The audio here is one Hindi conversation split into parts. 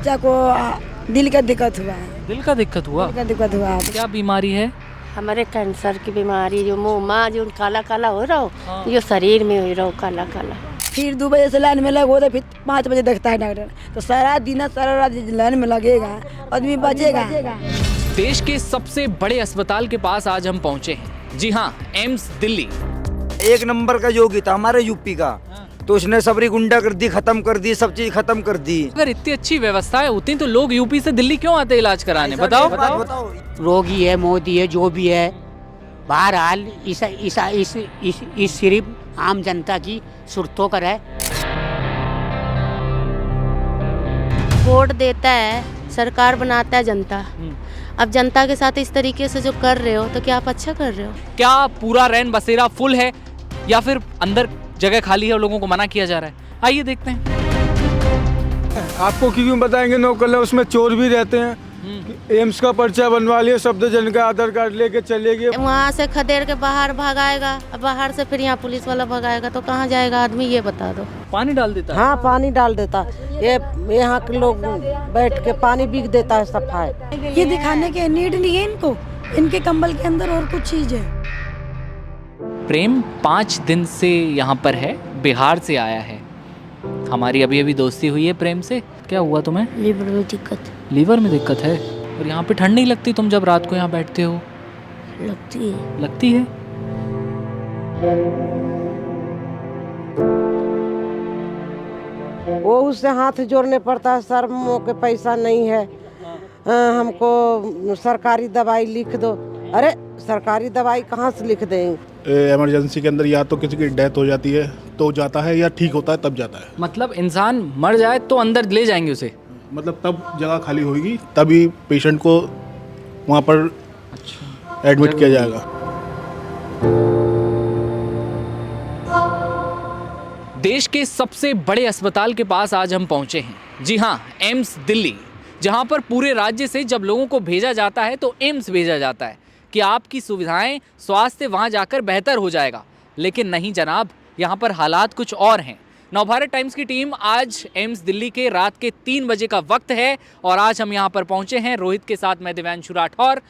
बच्चा को दिल का दिक्कत हुआ है। दिल का दिक्कत हुआ? दिल का दिक्कत हुआ है। क्या बीमारी है? हमारे कैंसर की बीमारी, जो मुँह माँ जो काला काला हो रहा हो, हाँ। जो शरीर में हो रहा हो काला काला। फिर 2 बजे से लाइन में लगो तो फिर 5 बजे देखता है डॉक्टर। तो सारा दिन सारा रात लाइन में लगेगा, आदमी बचेगा। देश के सबसे बड़े अस्पताल के पास आज हम पहुंचे हैं। जी हाँ, एम्स दिल्ली। एक नंबर का योगी था हमारे यूपी का, तो उसने सबरी गुंडागर्दी खत्म कर दी, सब चीज खत्म कर दी। अगर इतनी अच्छी व्यवस्थाएं होती तो लोग यूपी से दिल्ली क्यों आते इलाज कराने? बताओ। रोगी है, मोदी है, जो भी है, बहरहाल इस सिर्फ आम जनता की सुरतों कर है। वोट देता है सरकार, बनाता है जनता। अब जनता के साथ इस तरीके से जो कर रहे हो तो क्या आप अच्छा कर रहे हो? क्या पूरा रैन बसेरा फुल है या फिर अंदर जगह खाली है और लोगों को मना किया जा रहा है? आइए देखते हैं। आपको क्यों बताएंगे, नो कल उसमें चोर भी रहते हैं। एम्स का पर्चा बनवा लिया, शब्दजन का आधार कार्ड लेके चले गए। वहाँ से खदेड़ के बाहर भगाएगा, बाहर से फिर यहाँ पुलिस वाला भगाएगा, तो कहाँ जाएगा आदमी, ये बता दो। पानी डाल देता है? हाँ, पानी डाल देता। ये यहाँ के लोग बैठ के पानी बिक देता है सफाई। ये दिखाने के नीड नहीं है इनको, इनके कंबल के अंदर और कुछ चीज है। प्रेम 5 दिन से यहाँ पर है, बिहार से आया है। हमारी अभी अभी दोस्ती हुई है प्रेम से। क्या हुआ तुम्हें? लीवर में दिक्कत। लीवर में दिक्कत है? और यहाँ पे ठंड नहीं लगती तुम जब रात को यहाँ बैठते हो? लगती है। लगती है? वो उससे हाथ जोड़ने पड़ता है, सर मुँह के पैसा नहीं है, हमको सरकारी दवाई लिख दो। अरे सरकारी दवाई कहाँ से लिख देंगे? इमरजेंसी के अंदर या तो किसी की डेथ हो जाती है तो जाता है, या ठीक होता है तब जाता है। मतलब इंसान मर जाए तो अंदर ले जाएंगे उसे? मतलब तब जगह खाली होगी, तभी पेशेंट को वहाँ पर एडमिट किया जाएगा। देश के सबसे बड़े अस्पताल के पास आज हम पहुंचे हैं। जी हाँ, एम्स दिल्ली, जहां पर पूरे राज्य से जब लोगों को भेजा जाता है तो एम्स भेजा जाता है कि आपकी सुविधाएं, स्वास्थ्य वहां जाकर बेहतर हो जाएगा। लेकिन नहीं जनाब, यहां पर हालात कुछ और हैं। नवभारत टाइम्स की टीम आज एम्स दिल्ली के रात के 3 बजे का वक्त है और आज हम यहां पर पहुंचे हैं रोहित के साथ। मैं दिव्यांशु राठौर।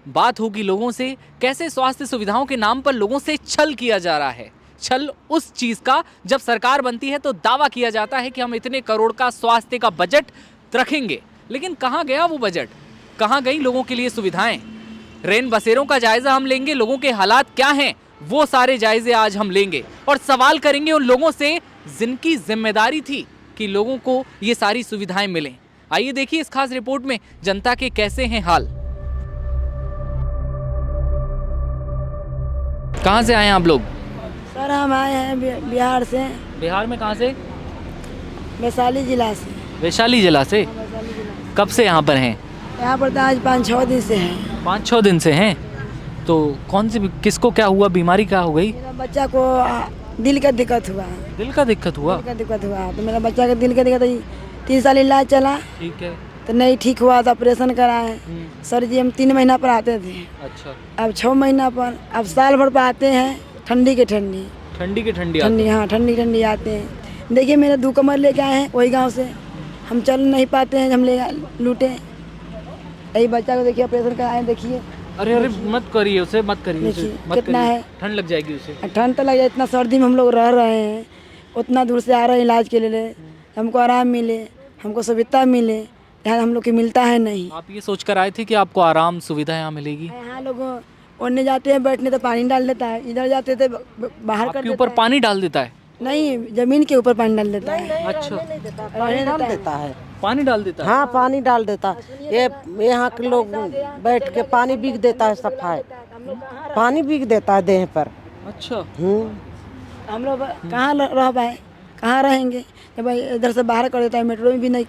बात होगी लोगों से, कैसे स्वास्थ्य सुविधाओं के नाम पर लोगों से छल किया जा रहा है। छल उस चीज़ का जब सरकार बनती है तो दावा किया जाता है कि हम इतने करोड़ का स्वास्थ्य का बजट रखेंगे, लेकिन कहाँ गया वो बजट? कहाँ गई लोगों के लिए सुविधाएं? रेन बसेरों का जायजा हम लेंगे, लोगों के हालात क्या हैं वो सारे जायजे आज हम लेंगे और सवाल करेंगे उन लोगों से जिनकी जिम्मेदारी थी कि लोगों को ये सारी सुविधाएं मिलें। आइए देखिए इस खास रिपोर्ट में जनता के कैसे हैं हाल। कहाँ से आए हैं आप लोग? सर हम आए हैं बिहार से। बिहार में कहाँ से? वैशाली जिला से। वैशाली जिला से? कब से यहाँ पर हैं? यहाँ पर तो आज 5-6 दिन से हैं। 5-6 दिन से हैं? तो कौन सी, किसको क्या हुआ, बीमारी क्या हो गई? मेरा बच्चा को दिल का दिक्कत हुआ। दिल का दिक्कत हुआ? दिल का दिक्कत हुआ तो मेरा बच्चा का दिल का दिक्कत 3 साल इलाज चला। ठीक है। तो नहीं ठीक हुआ तो ऑपरेशन कराए। सर जी हम 3 महीना पर आते थे, अच्छा। अब 6 महीना पर, अब साल भर पर आते हैं। ठंडी के ठंडी ठंडी हाँ, ठंडी आते हैं। देखिए मेरे 2 कमर लेके आए हैं वही गांव से। हम चल नहीं पाते हैं, हम ले लूटे। यही बच्चा को देखिए ऑपरेशन कराए, देखिए। अरे मत करिए उसे, मत करिए उसे, मत कितना करिए। है? ठंड लग जाएगी उसे। ठंड तो लग जाए, इतना सर्दी में हम लोग रह रहे हैं, उतना दूर से आ रहे हैं इलाज के लिए। हमको आराम मिले, हमको सुविधा मिले, यहाँ हम लोग की मिलता है नहीं। आप ये सोच कर आए थे कि आपको आराम सुविधा यहाँ मिलेगी? यहाँ लोग उन्हें जाते हैं बैठने तो पानी डाल देता है, इधर जाते थे बाहर कर आपके ऊपर पानी डाल देता है? नहीं, जमीन के ऊपर पानी डाल देता है। अच्छा, पानी डाल देता है। पानी डाल देता है? हाँ, पानी डाल देता। ये यहाँ के लोग बैठ के पानी बिक देता है सफाई। पानी बिक देता है देह पर। अच्छा। हम लोग कहाँ रह पाए, कहाँ रहेंगे जब भाई इधर से बाहर कर देता है, मेट्रो में भी नहीं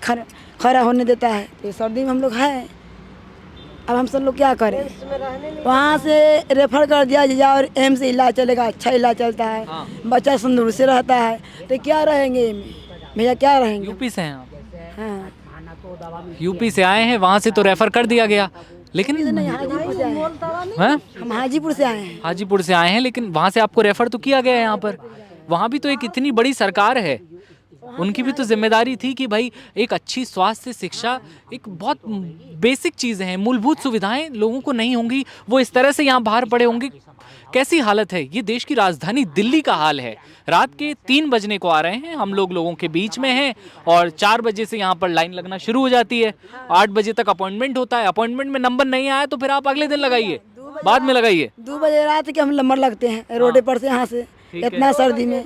खड़ा होने देता है। तो सर्दी में हम लोग हैं, अब हम सब लोग क्या करें? वहाँ से रेफर कर दिया जाए और एम्स से इलाज चलेगा, अच्छा इलाज चलता है। हाँ। बच्चा तंदुरुस्त से रहता है, तो क्या रहेंगे भैया, क्या रहेंगे? यूपी से हैं आप? हाँ, यूपी से आए हैं, वहाँ से तो रेफर कर दिया गया, लेकिन हाजीपुर से आए हैं। हैं? हम हाजीपुर से आए हैं। हाजीपुर से आए हैं, लेकिन वहाँ से आपको रेफर तो किया गया है यहाँ पर। वहाँ भी तो एक इतनी बड़ी सरकार है, उनकी भी तो जिम्मेदारी थी कि भाई एक अच्छी स्वास्थ्य शिक्षा एक बहुत बेसिक चीज़ें हैं, मूलभूत सुविधाएं लोगों को नहीं होंगी, वो इस तरह से यहाँ बाहर पड़े होंगे। कैसी हालत है, ये देश की राजधानी दिल्ली का हाल है। रात के 3 बजने को आ रहे हैं, हम लोगों के बीच में हैं और 4 बजे से यहाँ पर लाइन लगना शुरू हो जाती है। 8 बजे तक अपॉइंटमेंट होता है, अपॉइंटमेंट में नंबर नहीं आया तो फिर आप अगले दिन लगाइए, बाद में लगाइए। 2 बजे रात के हम नंबर लगते हैं रोड पर से, यहाँ से इतना सर्दी में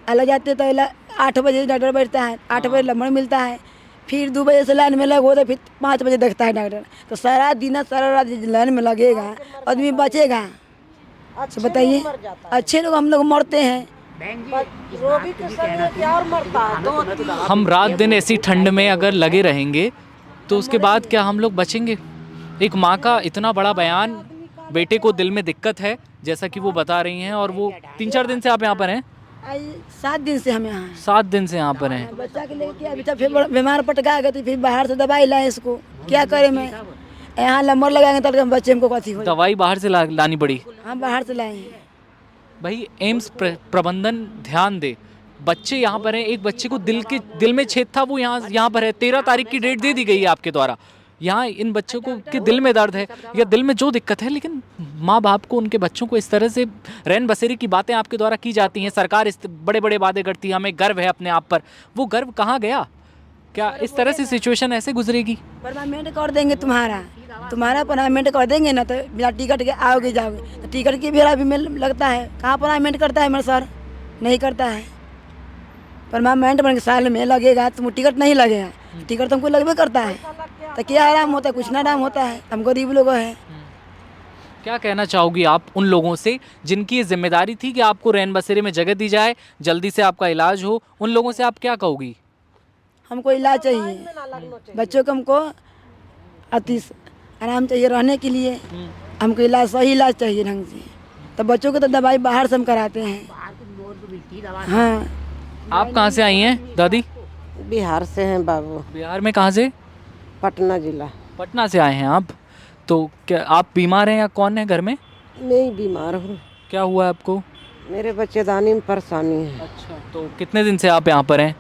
अलग जाते तो 8 बजे डॉक्टर बैठता है, 8 बजे नंबर मिलता है, फिर 2 बजे से लाइन में लगो तो फिर 5 बजे देखता है डॉक्टर। तो सारा दिन सारा रात लाइन में लगेगा, आदमी बचेगा? तो बताइए, अच्छे लोग हम लोग मरते हैं। हम रात दिन ऐसी ठंड में अगर लगे रहेंगे तो उसके बाद क्या हम लोग बचेंगे? एक माँ का इतना बड़ा बयान, बेटे को दिल में दिक्कत है जैसा कि वो बता रही हैं, और वो 3-4 दिन से आप यहाँ पर हैं? 7 दिन से हम यहाँ हैं। 7 दिन से यहाँ पर हैं। बच्चा के लेके अभी तक फिर बीमार पटका गए तो फिर बाहर से दवाई लाए, इसको क्या करें? मैं यहाँ नंबर लगाएंगे तब बच्चे हमको कथी हो? दवाई बाहर से लानी पड़ी? हम बाहर से लाए हैं। भाई एम्स प्रबंधन ध्यान दे, बच्चे यहाँ पर हैं। एक बच्चे को दिल में छेद था, वो यहाँ पर है। 13 तारीख की डेट दे दी गई है आपके द्वारा। यहाँ इन बच्चों को के दिल में दर्द है या दिल में जो दिक्कत है, लेकिन माँ बाप को, उनके बच्चों को इस तरह से रैन बसेरे की बातें आपके द्वारा की जाती हैं। सरकार इस बड़े बड़े वादे करती है, हमें गर्व है अपने आप पर, वो गर्व कहाँ गया? क्या इस तरह से सिचुएशन ऐसे गुजरेगी? परमानेंट कर देंगे तुम्हारा परमानेंट कर देंगे ना, तो बिना टिकट के आओगे जाओगे। तो टिकट की भी अभी में लगता है, कहाँ परमानेंट करता है मेरा सर? नहीं करता है। परमानेंट बन के साल में लगेगा, तुम टिकट नहीं लगेगा, टिकट तुमको लगभग करता है। तो क्या आराम होता है? कुछ ना आराम होता है। हम गरीब लोग हैं। क्या कहना चाहोगी आप उन लोगों से जिनकी ये जिम्मेदारी थी कि आपको रैन बसेरे में जगह दी जाए, जल्दी से आपका इलाज हो? उन लोगों से आप क्या कहोगी? हमको इलाज चाहिए, बच्चों को हमको अति आराम चाहिए रहने के लिए। हमको इलाज, सही इलाज चाहिए ढंग से। तो बच्चों को तो दवाई बाहर से हम कराते हैं। हाँ। आप कहाँ से आई हैं दादी? बिहार से हैं बाबू। बिहार में कहाँ से? पटना जिला। पटना से आए हैं आप? तो क्या आप बीमार हैं या कौन है घर में? मैं ही बीमार हूँ। क्या हुआ है आपको? मेरे बच्चेदानी में परेशानी है। अच्छा, तो कितने दिन से आप यहाँ पर हैं?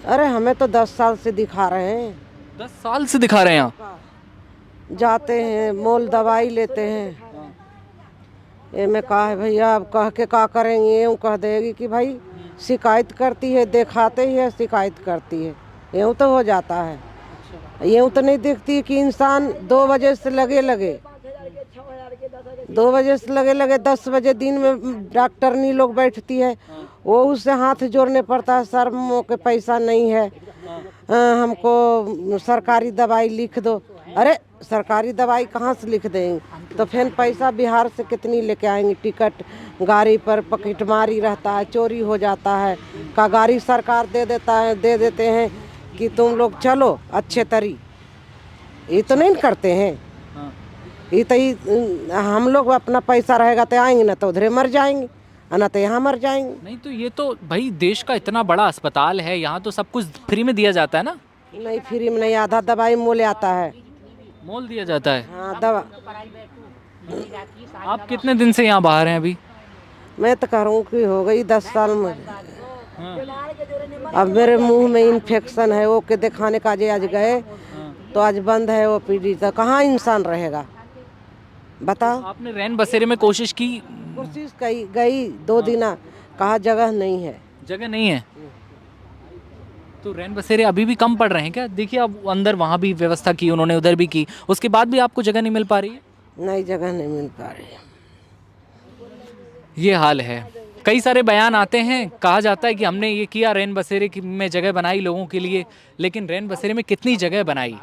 अरे हमें तो 10 साल से दिखा रहे हैं। 10 साल से दिखा रहे हैं आप? जाते हैं, मोल दवाई लेते हैं। ये मैं कहा है भैया, अब कह के क्या करेंगे? यूँ कह देगी कि भाई शिकायत करती है, दिखाते ही है शिकायत करती है। यूँ तो हो जाता है। यूँ तो नहीं देखती कि इंसान 2 बजे से लगे 2 बजे से लगे 10 बजे दिन में डॉक्टरनी लोग बैठती है, वो उससे हाथ जोड़ने पड़ता है। सर के पैसा नहीं है, हमको सरकारी दवाई लिख दो। अरे सरकारी दवाई कहाँ से लिख देंगे? तो फिर पैसा बिहार से कितनी लेके आएंगे? टिकट गाड़ी पर पकेटमारी रहता है, चोरी हो जाता है। का गाड़ी सरकार दे देते हैं कि तुम लोग चलो अच्छे तरी। ये तो नहीं करते हैं। ये तो हम लोग अपना पैसा रहेगा तो आएंगे, ना तो उधरे मर जाएंगे, ना तो यहाँ मर जाएंगे। नहीं तो ये तो भाई देश का इतना बड़ा अस्पताल है, यहाँ तो सब कुछ फ्री में दिया जाता है ना? नहीं, फ्री में नहीं, आधा दवाई मोल आता है। मोल दिया जाता है? हाँ, दवा। आप कितने दिन से यहाँ बाहर हैं अभी? मैं तो कह रहा हूँ कि हो गई 10 साल में। अब मेरे मुंह में इन्फेक्शन है, वो के दिखाने का आज गए तो आज बंद है वो पीडी। तो कहाँ इंसान रहेगा बताओ? आपने रैन बसेरे में कोशिश की? कोशिश गई 2 दिन, कहा जगह नहीं है। जगह नहीं है तो रैन बसेरे अभी भी कम पड़ रहे हैं क्या? देखिए अब अंदर वहाँ भी व्यवस्था की उन्होंने, उधर भी की, उसके बाद भी आपको जगह नहीं मिल पा रही है? नहीं, जगह नहीं मिल पा रही है। ये हाल है। कई सारे बयान आते हैं, कहा जाता है कि हमने ये किया, रैन बसेरे में जगह बनाई लोगों के लिए, लेकिन रैन बसेरे में कितनी जगह बनाई?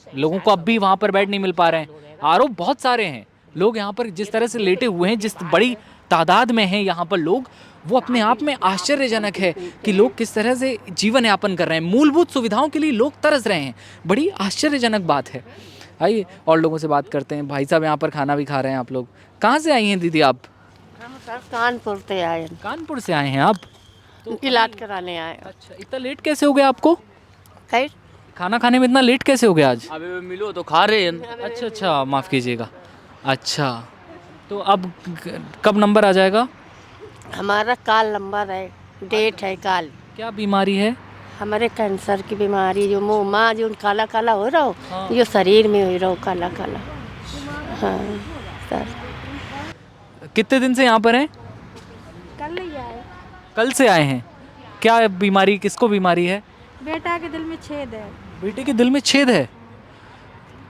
लोगों को अब भी वहाँ पर बेड नहीं मिल पा रहे हैं। आरोप बहुत सारे हैं, लोग यहाँ पर जिस तरह से लेटे हुए हैं, जिस बड़ी तादाद में हैं यहाँ पर लोग, वो अपने आप में आश्चर्यजनक है कि लोग किस तरह से जीवन यापन कर रहे हैं। मूलभूत सुविधाओं के लिए लोग तरस रहे हैं, बड़ी आश्चर्यजनक बात है। आइए और लोगों से बात करते हैं। भाई साहब यहाँ पर खाना भी खा रहे हैं। आप लोग कहाँ से आई हैं दीदी? आप हम सर कानपुर से आए। कानपुर से आए हैं आप? तो इलाज कराने आए। अच्छा, इतना लेट कैसे हो गया आपको? खैर खाना खाने में इतना लेट कैसे हो गया आज? अबे मिलो तो खा रहे हैं। अच्छा, माफ़ कीजिएगा। अच्छा, तो अब कब नंबर आ जाएगा? हमारा काल नंबर है। डेट है कल। क्या बीमारी है? हमारे कैंसर की बीमारी जो मुँह माँ जो काला काला हो रहा हो, जो शरीर में हो रहा हो काला काला। हाँ सर। कितने दिन से यहाँ पर हैं? कल ही आए। कल से आए हैं। क्या बीमारी, किसको बीमारी है? बेटा के दिल में छेद है। बेटे के दिल में छेद है।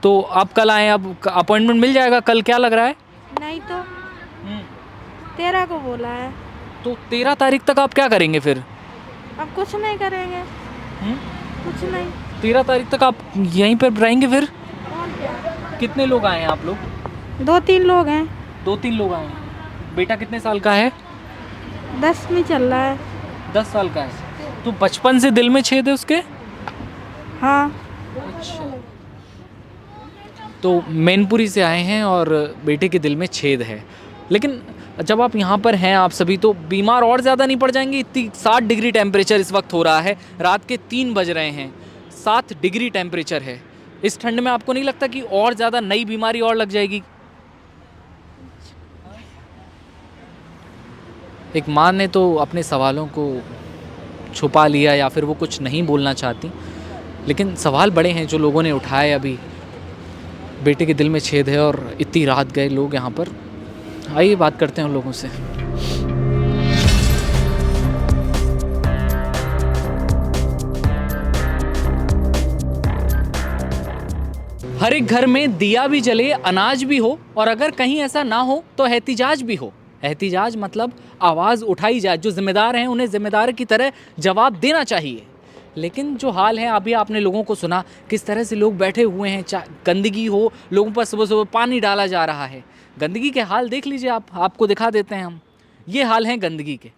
तो आप कल आए, अब अपॉइंटमेंट मिल जाएगा कल, क्या लग रहा है? नहीं तो 13 को बोला है। तो 13 तारीख तक आप क्या करेंगे फिर? अब कुछ नहीं करेंगे। कुछ नहीं। 13 तारीख तक आप यहीं पर रहेंगे फिर? कितने लोग आए हैं आप लोग? 2-3 लोग हैं। 2-3 लोग आए हैं। बेटा कितने साल का है? 10 में चल रहा है। 10 साल का है। तो बचपन से दिल में छेद है उसके? हाँ। अच्छा। तो मैनपुरी से आए हैं और बेटे के दिल में छेद है। लेकिन जब आप यहाँ पर हैं आप सभी, तो बीमार और ज़्यादा नहीं पड़ जाएंगे? इतनी 60 डिग्री टेम्परेचर इस वक्त हो रहा है, रात के 3 बज रहे हैं, 7 डिग्री टेम्परेचर है। इस ठंड में आपको नहीं लगता कि और ज़्यादा नई बीमारी और लग जाएगी? एक माँ ने तो अपने सवालों को छुपा लिया या फिर वो कुछ नहीं बोलना चाहती, लेकिन सवाल बड़े हैं जो लोगों ने उठाए। अभी बेटे के दिल में छेद है और इतनी रात गए लोग यहाँ पर। आइए बात करते हैं उन लोगों से। हर एक घर में दिया भी जले, अनाज भी हो, और अगर कहीं ऐसा ना हो तो एहतिजाज भी हो। एहतिजाज मतलब आवाज़ उठाई जाए, जो जिम्मेदार हैं उन्हें जिम्मेदार की तरह जवाब देना चाहिए। लेकिन जो हाल है, अभी आपने लोगों को सुना किस तरह से लोग बैठे हुए हैं, गंदगी हो, लोगों पर सुबह सुबह पानी डाला जा रहा है। गंदगी के हाल देख लीजिए आप, आपको दिखा देते हैं हम। ये हाल हैं गंदगी के।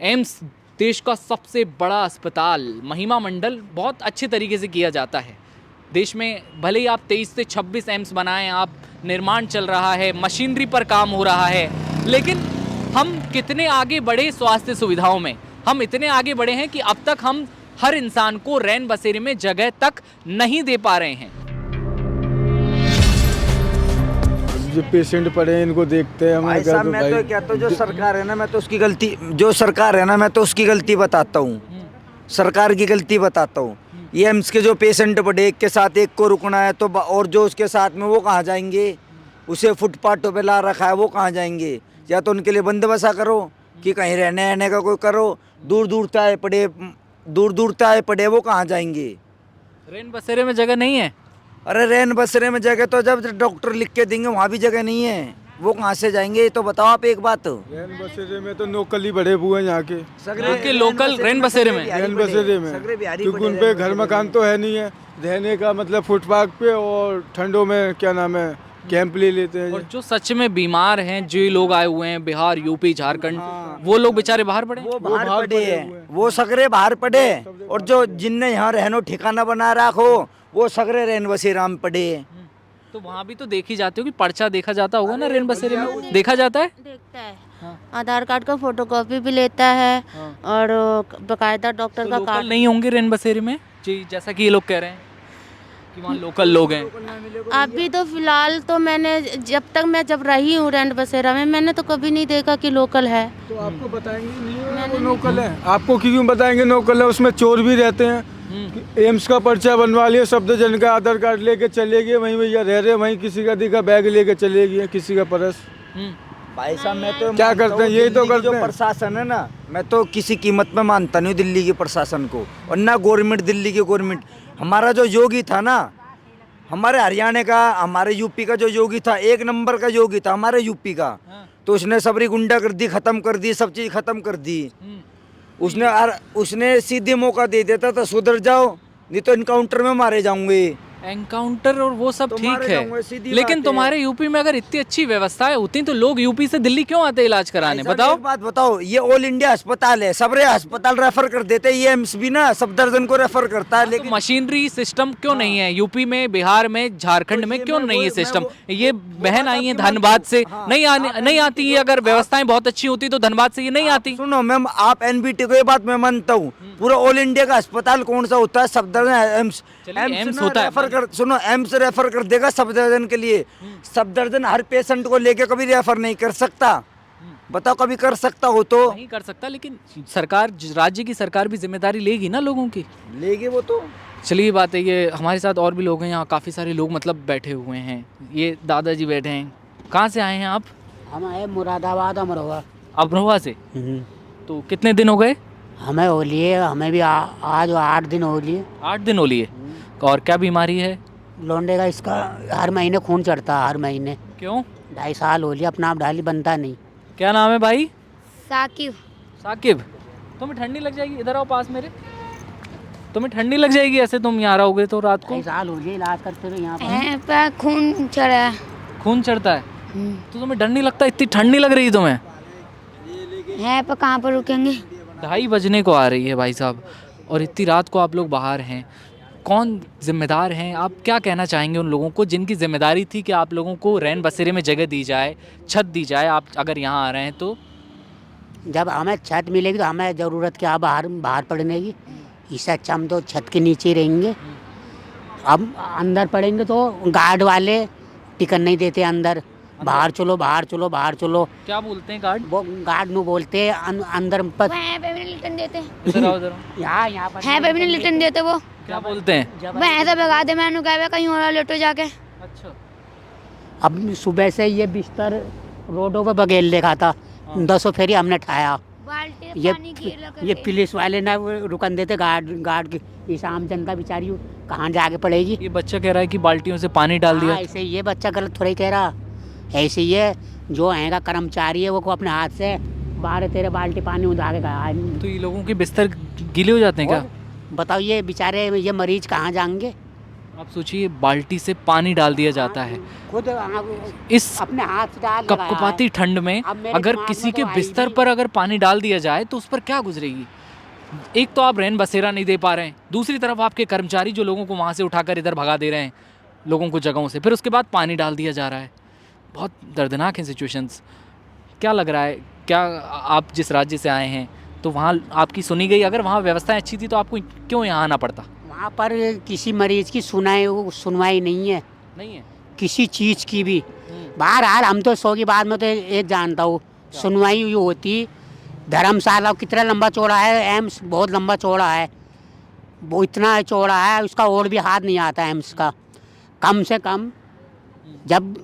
एम्स देश का सबसे बड़ा अस्पताल, महिमा मंडल बहुत अच्छे तरीके से किया जाता है। देश में भले ही आप 23 से 26 एम्स बनाएं, आप निर्माण चल रहा है, मशीनरी पर काम हो रहा है, लेकिन हम कितने आगे बढ़े स्वास्थ्य सुविधाओं में। हम इतने आगे बढ़े हैं कि अब तक हम हर इंसान को रैन बसेरे में जगह तक नहीं दे पा रहे हैं। जो पेशेंट पड़े हैं इनको देखते हैं भाई साहब, मैं तो क्या, तो जो सरकार है ना, मैं तो उसकी गलती, जो सरकार है ना, मैं तो उसकी गलती बताता हूँ। सरकार की गलती बताता हूँ। ये एम्स के जो पेशेंट पड़े, एक के साथ एक को रुकना है तो, और जो उसके साथ में वो कहाँ जाएंगे? उसे फुटपाथों पे ला रखा है, वो कहाँ जाएंगे? या तो उनके लिए बंदोबस्त करो कि कहीं रहने आने का कोई करो। दूर दूर तय पड़े, वो कहाँ जाएंगे? रैन बसेरे में जगह नहीं है। अरे रैन बसेरे में जगह तो जब डॉक्टर लिख के देंगे वहाँ भी जगह नहीं है, वो कहाँ से जाएंगे? ये तो बताओ आप एक बात। रैन बसेरे में तो लोकल ही बड़े हुए हैं यहाँ के लोकल रैन बसेरे में, रैन बसेरे में, क्योंकि उन पे घर मकान तो है नहीं है रहने का, मतलब फुटपाथ पे, और ठंडों में क्या नाम है कैंप ले लेते हैं। और जो सच में बीमार हैं, जो लोग आए हुए हैं बिहार, यूपी, झारखंड, वो लोग बेचारे बाहर पड़े, वो बाहर पड़े हैं, वो सगरे बाहर पड़े। और जो जिनने यहाँ रहनो ठिकाना बना रखो, वो सगरे रैन बसेरा में पड़े। तो वहाँ भी तो देखी जाती होगी, पर्चा देखा जाता होगा ना रैन बसेरे में? देखा जाता है, देखता है। आधार कार्ड का फोटोकॉपी भी लेता है और बकायदा डॉक्टर का कार्ड। नहीं होंगे रैन बसेरे में जी, जैसा कि ये लोग कह रहे हैं कि वहाँ लोकल लोग हैं। अभी तो फिलहाल तो मैंने जब रही हूँ रैन बसेरा में, मैंने तो कभी नहीं देखा कि लोकल है। तो आपको बताएंगे नहीं है वो लोकल है, आपको क्यों बताएंगे लोकल है? उसमें चोर भी रहते हैं। एम्स का पर्चा बनवा लिया, सफदरजंग का आधार कार्ड लेके चले गए, वहीं भैया रह रहे, वहीं किसी का दिखा बैग लेके चले गए, किसी का पर्स। भाई साहब, मैं तो क्या करते हैं, यही तो करते हैं। प्रशासन है ना, मैं तो किसी कीमत में मानता नहीं दिल्ली के प्रशासन को, और ना गवर्नमेंट, दिल्ली की गवर्नमेंट। हमारा जो योगी था ना, हमारे हरियाणा का, हमारे यूपी का जो योगी था, 1 नंबर का योगी था हमारे यूपी का। तो उसने सबरी गुंडागर्दी खत्म कर दी, सब चीज खत्म कर दी। उसने सीधे मौका दे देता था, सुधर जाओ नहीं तो इनकाउंटर में मारे जाऊंगे। एनकाउंटर और वो सब ठीक है, सीधी लेकिन बात तुम्हारे यूपी में अगर इतनी अच्छी व्यवस्थाएं होती तो लोग यूपी से दिल्ली क्यों आते इलाज कराने? बताओ। एक बात बताओ, ये ऑल इंडिया अस्पताल है, सबरे अस्पताल रेफर कर देते, ये एम्स भी ना सफदरजंग को रेफर करता है। लेकिन मशीनरी सिस्टम क्यों नहीं है यूपी में, बिहार में, झारखंड में क्यों नहीं है सिस्टम? ये बहन आई है धनबाद से, नहीं आती है। अगर व्यवस्थाएं बहुत अच्छी होती तो धनबाद से ये नहीं आती। सुनो मैम, आप एनबीटी को ये बात मैं मानता हूँ, पूरा ऑल इंडिया का अस्पताल कौन सा होता है? सफदरजंग एम्स होता है। सुनो, एम्स रेफर कर देगा सफदरजंग के लिए। सफदरजंग हर पेशेंट को लेके कभी रेफर नहीं कर सकता। बताओ कभी कर सकता हो तो नहीं कर सकता, लेकिन सरकार, राज्य की सरकार भी जिम्मेदारी लेगी ना लोगों की। लेगे वो तो। चलिए बात है ये, हमारे साथ और भी लोग हैं यहाँ, काफ़ी सारे लोग मतलब बैठे हुए हैं। ये दादाजी बैठे हैं। कहाँ से आए हैं आप? हम आए मुरादाबाद अमरोहा। अमरोहा से। तो कितने दिन हो गए? हमें हो लिए, हमें भी आज 8 दिन हो लिए। 8 दिन हो लिए। और क्या बीमारी है? लौंडे का इसका हर महीने खून चढ़ता है, हर महीने। क्यों? 2.5 साल हो लिया, अपना आप डाली बनता नहीं। क्या नाम है भाई? साकिब। साकिब। तुम्हें ठंडी लग जाएगी, इधर आओ पास मेरे। तुम्हें ठंडी लग जाएगी ऐसे तुम यहाँ रहोगे तो रात को। 2.5 साल हो गए इलाज करते हुए यहाँ पर खून चढ़ा है। खून चढ़ता है तो तुम्हें डर नहीं लगता? इतनी ठंडी लग रही है तुम्हें? है पर कहाँ पर रुकेंगे? 2:30 बजने को आ रही है भाई साहब, और इतनी रात को आप लोग बाहर हैं। कौन जिम्मेदार हैं? आप क्या कहना चाहेंगे उन लोगों को जिनकी जिम्मेदारी थी कि आप लोगों को रैन बसेरे में जगह दी जाए, छत दी जाए? आप अगर यहाँ आ रहे हैं तो जब हमें छत मिलेगी तो हमें ज़रूरत क्या बाहर पड़ने की? इससे अच्छा हम तो छत के नीचे रहेंगे। अब अंदर पड़ेंगे तो गार्ड वाले टिकट नहीं देते अंदर। बाहर चलो, बाहर चलो, बाहर चलो। क्या बोलते हैं गार्ड? वो गार्ड नु बोलते हैं अंदर पर। वहाँ पे भी नहीं लिटन देते। इधर आओ, इधर आओ। यहाँ पर है पे भी नहीं लिटन देते वो। क्या बोलते हैं? मैं ऐसा भगा दे, मैंने कहा कहीं और लेटो जाके। अच्छा। अब सुबह से ये बिस्तर रोडों पर बगेल देखा था, 10 फेरी हमने ठाया। ये पुलिस वाले ना रुकन देते गार्ड की। इस आम जनता बेचारी कहाँ जाके पड़ेगी? ये बच्चा कह रहा है कि बाल्टियों से पानी डाल दिया। ऐसे ये बच्चा गलत थोड़ा ही कह रहा। ऐसे ये जो हैगा कर्मचारी है वो को अपने हाथ से 12-13 बाल्टी पानी उठा के गया। तो ये लोगों के बिस्तर गीले हो जाते हैं क्या? बताओ ये बेचारे ये मरीज कहाँ जाएंगे? आप सोचिए, बाल्टी से पानी डाल दिया जाता है खुद इस अपने हाथ से डाल कपकपाती ठंड में। अब मेरे अगर दिमाग किसी में के तो आई बिस्तर नहीं। पर अगर पानी डाल दिया जाए तो उस पर क्या गुजरेगी? एक तो आप रैन बसेरा नहीं दे पा रहे हैं, दूसरी तरफ आपके कर्मचारी जो लोगों को वहाँ से उठाकर इधर भगा दे रहे हैं लोगों को जगहों से, फिर उसके बाद पानी डाल दिया जा रहा है। बहुत दर्दनाक हैं सिचुएशंस। क्या लग रहा है, क्या आप जिस राज्य से आए हैं तो वहाँ आपकी सुनी गई? अगर वहाँ व्यवस्थाएं अच्छी थी तो आपको क्यों यहाँ आना पड़ता? वहाँ पर किसी मरीज की सुनवाई नहीं है, नहीं है किसी चीज़ की भी। बहरहाल हम तो 100 की बात में तो एक जानता हूँ, सुनवाई हुई होती। धर्मशाला कितना लंबा चौड़ा है, एम्स बहुत लंबा चौड़ा है, वो इतना चौड़ा है उसका और भी हाथ नहीं आता एम्स का। कम से कम जब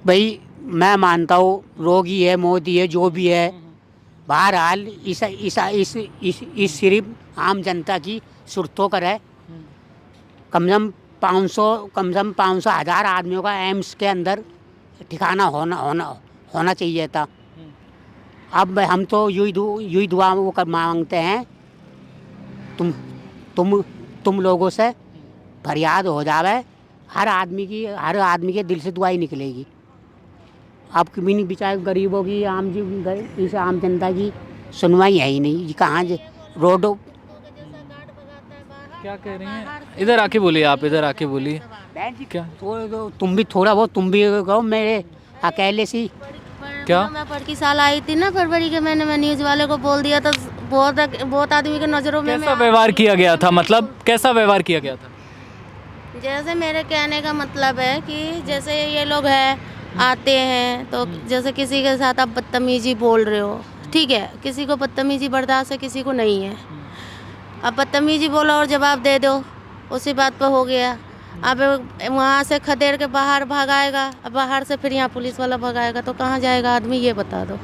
भाई मैं मानता हूँ रोगी है, मोदी है, जो भी है, बहरहाल इस सिर्फ आम जनता की सुरतों कर है। कम से कम 500,000 आदमियों का एम्स के अंदर ठिकाना होना चाहिए था। अब हम तो यही दुआ वो कर मांगते हैं, तुम लोगों से फरियाद हो जावे। हर आदमी के दिल से दुआ ही निकलेगी। अब कभी नहीं बेचारे गरीबों की, इस आम जनता की सुनवाई है ही नहीं। कहाँ रोडों क्या कह रही हैं? इधर आके बोलिए, आप इधर आके बोलिए। क्या तुम भी थोड़ा बहुत तुम भी कहो, मेरे अकेले सी क्या? मैं पर की साल आई थी ना फरवरी के महीने में, न्यूज़ वाले को बोल दिया तो बहुत आदमी के नज़रों में कैसा व्यवहार किया गया था? मतलब कैसा व्यवहार किया गया था? जैसे मेरे कहने का मतलब है कि जैसे ये लोग हैं आते हैं तो जैसे किसी के साथ आप बदतमीजी बोल रहे हो, ठीक है, किसी को बदतमीजी बर्दाश्त है, किसी को नहीं है। अब बदतमीजी बोलो और जवाब दे दो, उसी बात पर हो गया। अब वहाँ से खदेड़ के बाहर भगाएगा, अब बाहर से फिर यहाँ पुलिस वाला भगाएगा, तो कहाँ जाएगा आदमी? ये बता दो,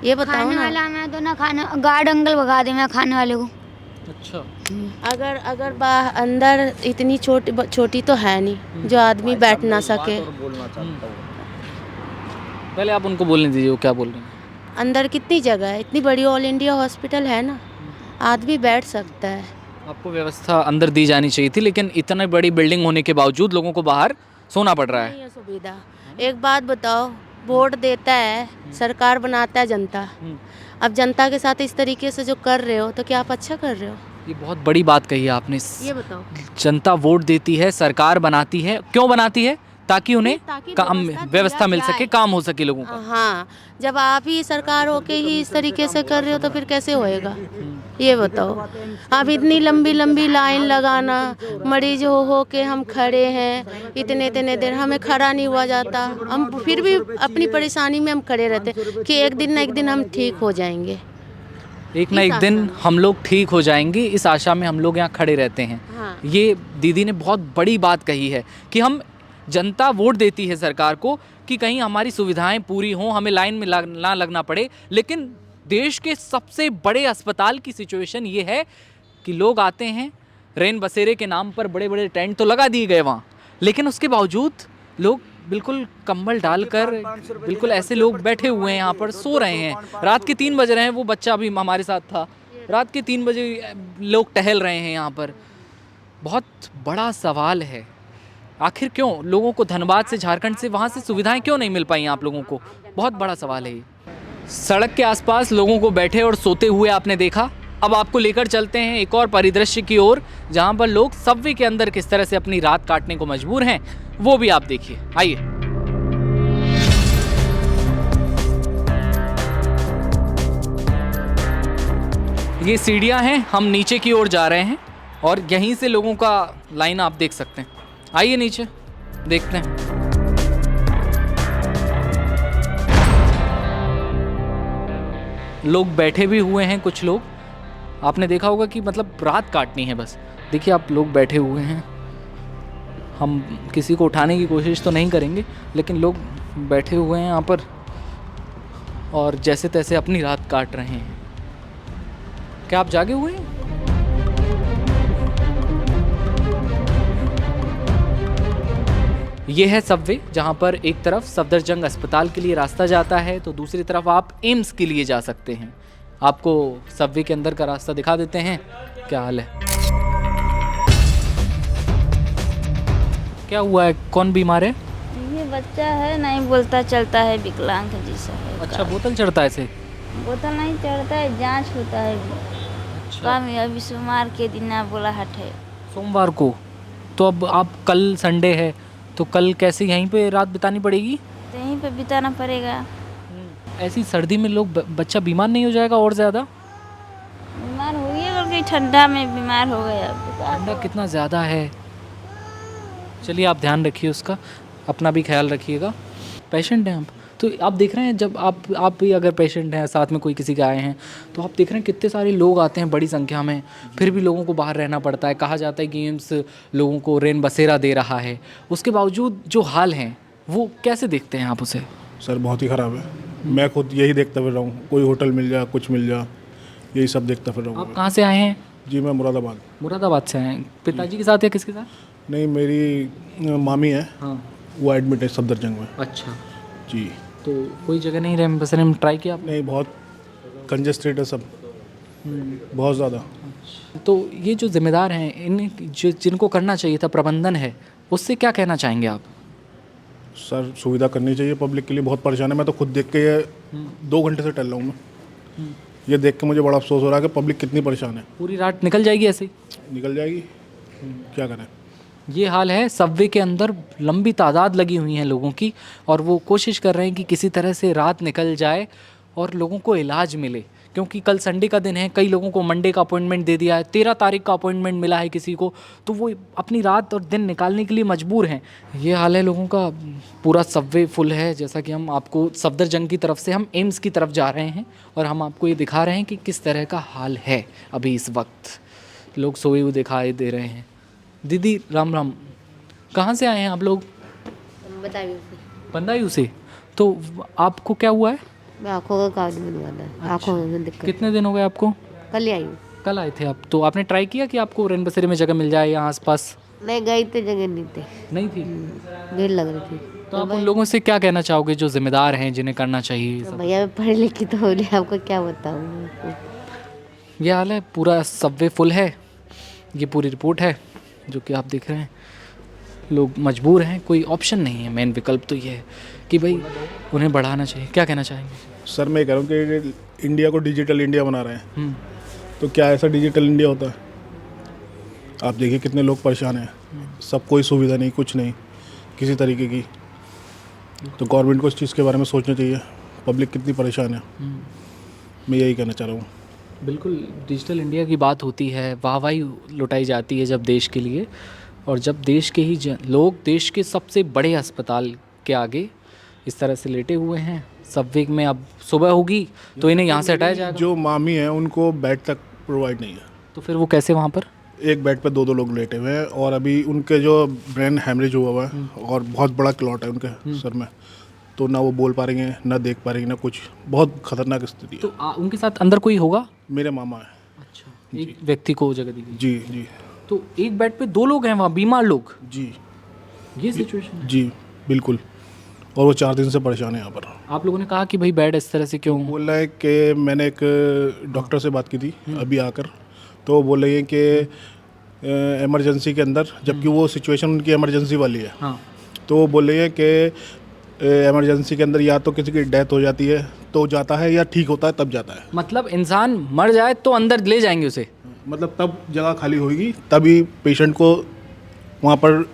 ये बताओ खाने ना। वाला मैं तो ना खाना गार्ड अंकल भगा दे मैं खाने वाले को। अच्छा। अगर अंदर इतनी छोटी तो है नहीं जो आदमी बैठ ना सके। पहले आप उनको बोलने दीजिए वो क्या बोल रहे हैं। अंदर कितनी जगह है, इतनी बड़ी ऑल इंडिया हॉस्पिटल है ना, आदमी बैठ सकता है। आपको व्यवस्था अंदर दी जानी चाहिए थी, लेकिन इतनी बड़ी बिल्डिंग होने के बावजूद लोगों को बाहर सोना पड़ रहा है। नहीं है सुविधा। एक बात बताओ, वोट देता है सरकार, बनाता है जनता। अब जनता के साथ इस तरीके से जो कर रहे हो तो क्या आप अच्छा कर रहे हो? ये बहुत बड़ी बात कही है आपने। ये बताओ। जनता वोट देती है, सरकार बनाती है, क्यों बनाती है? ताकि उन्हें ताकि काम व्यवस्था मिल सके, काम हो सके लोगों का। हाँ, जब आप ही सरकार होके ही इस तरीके से कर रहे हो तो फिर कैसे होएगा? ये बताओ, आप इतनी लंबी लंबी लाइन लगाना, मरीज हो के हम खड़े हैं इतने इतने देर, हमें खड़ा नहीं हुआ जाता, हम फिर भी अपनी परेशानी में हम खड़े रहते कि एक दिन ना एक दिन हम ठीक हो जाएंगे। एक ना एक दिन हम लोग ठीक हो जाएंगे, इस आशा में हम लोग यहाँ खड़े रहते हैं। हाँ। ये दीदी ने बहुत बड़ी बात कही है कि हम जनता वोट देती है सरकार को कि कहीं हमारी सुविधाएं पूरी हों, हमें लाइन में ना लगना पड़े। लेकिन देश के सबसे बड़े अस्पताल की सिचुएशन ये है कि लोग आते हैं, रैन बसेरे के नाम पर बड़े बड़े टेंट तो लगा दिए गए वहाँ, लेकिन उसके बावजूद लोग बिल्कुल कंबल डालकर बिल्कुल ऐसे लोग बैठे हुए हैं यहाँ पर, सो रहे हैं। रात के 3 बज रहे हैं, वो बच्चा अभी हमारे साथ था, रात के 3 बजे लोग टहल रहे हैं यहाँ पर। बहुत बड़ा सवाल है, आखिर क्यों लोगों को धनबाद से, झारखंड से, वहाँ से सुविधाएं क्यों नहीं मिल पाई आप लोगों को? बहुत बड़ा सवाल है ये। सड़क के आसपास लोगों को बैठे और सोते हुए आपने देखा। अब आपको लेकर चलते हैं एक और परिदृश्य की ओर, जहाँ पर लोग सबवे के अंदर किस तरह से अपनी रात काटने को मजबूर हैं, वो भी आप देखिए। आइए। ये सीढ़ियाँ हैं, हम नीचे की ओर जा रहे हैं और यहीं से लोगों का लाइन आप देख सकते हैं। आइए नीचे देखते हैं। लोग बैठे भी हुए हैं, कुछ लोग आपने देखा होगा कि मतलब रात काटनी है बस। देखिए आप लोग बैठे हुए हैं, हम किसी को उठाने की कोशिश तो नहीं करेंगे, लेकिन लोग बैठे हुए हैं यहाँ पर और जैसे तैसे अपनी रात काट रहे हैं। क्या आप जागे हुए हैं? ये है सबवे, जहाँ पर एक तरफ सफदरजंग अस्पताल के लिए रास्ता जाता है तो दूसरी तरफ आप एम्स के लिए जा सकते हैं। आपको सबवे के अंदर का रास्ता दिखा देते हैं। क्या हाल है? क्या हुआ है? कौन बीमार है? ये बच्चा है, नहीं बोलता चलता है, विकलांग जैसा है। अच्छा, बोतल चढ़ता है इसे? बोतल नहीं चढ़ता है, जांच होता है। कम अभी सोमवार के दिन ना बोला हट है। सोमवार को? तो अब आप कल संडे है तो कल कैसे यहीं पे रात बितानी पड़ेगी? तो यहीं पे बिताना पड़ेगा। ऐसी सर्दी में लोग बच्चा बीमार नहीं हो जाएगा और ज़्यादा? बीमार हो गया, बल्कि ठंडा में बीमार हो गया। ठंडा कितना ज़्यादा है। चलिए आप ध्यान रखिए उसका, अपना भी ख्याल रखिएगा। पेशेंट हैं आप, तो आप देख रहे हैं जब आप भी अगर पेशेंट हैं, साथ में कोई किसी के आए हैं, तो आप देख रहे हैं कितने सारे लोग आते हैं बड़ी संख्या में, फिर भी लोगों को बाहर रहना पड़ता है। कहा जाता है कि एम्स लोगों को रैन बसेरा दे रहा है, उसके बावजूद जो हाल हैं वो कैसे देखते हैं आप उसे? सर बहुत ही ख़राब है। मैं खुद यही देखता फिर रहा हूँ, कोई होटल मिल जाए, कुछ मिल जाए, यही सब देखता फिर रहा हूँ। आप कहाँ से आए हैं? जी मैं मुरादाबाद। मुरादाबाद से आए हैं। पिताजी के साथ या किसके साथ? नहीं, मेरी मामी है। हाँ। वो एडमिट है सफदरजंग में। अच्छा। जी। तो कोई जगह नहीं रैन बसेरे में ट्राई किया आपने? नहीं, बहुत कंजस्टेड है सब, बहुत ज़्यादा। तो ये जो जिम्मेदार हैं, इन जिनको करना चाहिए था, प्रबंधन है, उससे क्या कहना चाहेंगे आप? सर सुविधा करनी चाहिए पब्लिक के लिए, बहुत परेशान है। मैं तो खुद देख के ये 2 घंटे से टल रहा हूँ मैं। ये देख के मुझे बड़ा अफसोस हो रहा है कि पब्लिक कितनी परेशान है। पूरी रात निकल जाएगी ऐसे ही? निकल जाएगी, क्या करें। ये हाल है, सबवे के अंदर लंबी तादाद लगी हुई हैं लोगों की और वो कोशिश कर रहे हैं कि किसी तरह से रात निकल जाए और लोगों को इलाज मिले, क्योंकि कल संडे का दिन है। कई लोगों को मंडे का अपॉइंटमेंट दे दिया है, 13 तारीख का अपॉइंटमेंट मिला है किसी को, तो वो अपनी रात और दिन निकालने के लिए मजबूर हैं। ये हाल है लोगों का। पूरा सबवे फुल है, जैसा कि हम आपको सफदरजंग की तरफ से हम एम्स की तरफ जा रहे हैं और हम आपको ये दिखा रहे हैं कि किस तरह का हाल है अभी इस वक्त। लोग सोए हुए दिखाई दे रहे हैं। दीदी राम राम, कहाँ से आए हैं आप लोग? बंदायूं से। तो आपको क्या हुआ है? आँखों का कार्ड बनवाना है। आँखों में दिक्कत। कितने दिन हो गए आपको? कल आई हूँ। कल आए थे आप? तो आपने ट्राई किया कि आपको रैन बसेरे में जगह मिल जाए यहाँ आसपास? मैं गई तो जगह नहीं थी। नहीं थी? भीड़ लग रही थी। तो आप उन लोगों से क्या कहना चाहोगे जो जिम्मेदार हैं, जिन्हें करना चाहिए? तो भैया मैं पढ़ी लिखी तो हो रही, आपको क्या बताऊँ। ये हाल है, पूरा सबवे फुल है। ये पूरी रिपोर्ट है जो कि आप देख रहे हैं। लोग मजबूर हैं, कोई ऑप्शन नहीं है। मेन विकल्प तो ये है कि भाई उन्हें बढ़ाना चाहिए। क्या कहना चाहेंगे? सर मैं कह रहा हूँ कि इंडिया को डिजिटल इंडिया बना रहे हैं, तो क्या ऐसा डिजिटल इंडिया होता है? आप देखिए कितने लोग परेशान हैं, सब कोई सुविधा नहीं, कुछ नहीं किसी तरीके की। तो गवर्नमेंट को इस चीज़ के बारे में सोचना चाहिए, पब्लिक कितनी परेशान है। मैं यही कहना चाह रहा हूँ। बिल्कुल, डिजिटल इंडिया की बात होती है, वाहवाही लुटाई जाती है जब देश के लिए, और जब देश के ही लोग देश के सबसे बड़े अस्पताल के आगे इस तरह से लेटे हुए हैं। सबवे में अब सुबह होगी तो इन्हें यहाँ से हटाया जाएगा। जो मामी है उनको बेड तक प्रोवाइड नहीं है, तो फिर वो कैसे वहाँ पर? एक बेड पे 2-2 लोग लेटे हुए हैं, और अभी उनके जो ब्रेन हैमरेज हुआ है और बहुत बड़ा क्लॉट है उनके सर में, तो ना वो बोल पा रही हैं, ना देख पा रही हैं, ना कुछ, बहुत खतरनाक स्थिति है। तो उनके साथ अंदर कोई होगा? मेरे मामा है। अच्छा, एक व्यक्ति को जगह दी गई। जी जी तो एक बेड पे 2 लोग हैं वहाँ, बीमार लोग। जी ये सिचुएशन है? जी बिल्कुल, और वो 4 दिन से परेशान है यहाँ पर। आप लोगों ने कहा कि भाई बेड इस तरह से क्यों? बोल रहा है कि मैंने एक डॉक्टर से बात की थी अभी आकर, तो वो बोल रही है कि इमरजेंसी के अंदर, जबकि वो सिचुएशन उनकी इमरजेंसी वाली है, हाँ, तो वो बोल रही है कि इमरजेंसी के अंदर या तो किसी की डेथ हो जाती है तो जाता है, या ठीक होता है तब जाता है। मतलब इंसान मर जाए तो अंदर ले जाएंगे उसे? मतलब तब जगह खाली होगी तभी पेशेंट को वहाँ पर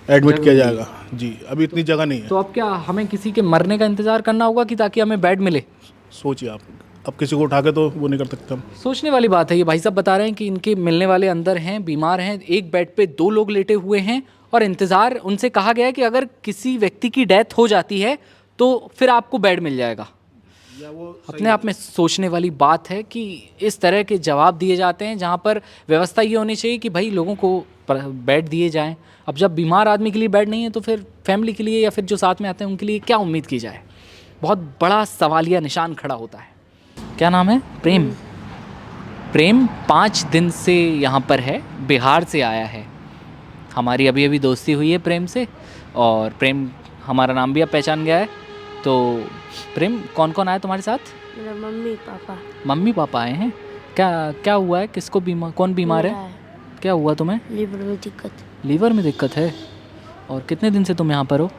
एडमिट किया जाएगा। जी, अभी इतनी जगह नहीं है। तो अब क्या हमें किसी के मरने का इंतजार करना होगा कि ताकि हमें बेड मिले? सोचिए आप, अब किसी को उठा के तो वो नहीं कर सकते हम। सोचने वाली बात है। ये भाई साहब बता रहे हैं कि इनके मिलने वाले अंदर हैं, बीमार हैं, एक बेड पे 2 लोग लेटे हुए हैं, और इंतज़ार, उनसे कहा गया है कि अगर किसी व्यक्ति की डेथ हो जाती है तो फिर आपको बेड मिल जाएगा। अपने आप में सोचने वाली बात है कि इस तरह के जवाब दिए जाते हैं, जहाँ पर व्यवस्था ये होनी चाहिए कि भाई लोगों को बेड दिए जाएं। अब जब बीमार आदमी के लिए बेड नहीं है तो फिर फैमिली के लिए या फिर जो साथ में आते हैं उनके लिए क्या उम्मीद की जाए? बहुत बड़ा सवालिया निशान खड़ा होता है। क्या नाम है? प्रेम। प्रेम 5 दिन से यहाँ पर है, बिहार से आया है। हमारी अभी अभी दोस्ती हुई है प्रेम से, और प्रेम हमारा नाम भी अब पहचान गया है। तो प्रेम, कौन कौन आया तुम्हारे साथ? मेरा मम्मी पापा। मम्मी पापा आए हैं। क्या हुआ है? किसको बीमार, कौन बीमार है? क्या हुआ तुम्हें? लीवर में दिक्कत। लीवर में दिक्कत है। और कितने दिन से तुम यहाँ पर हो?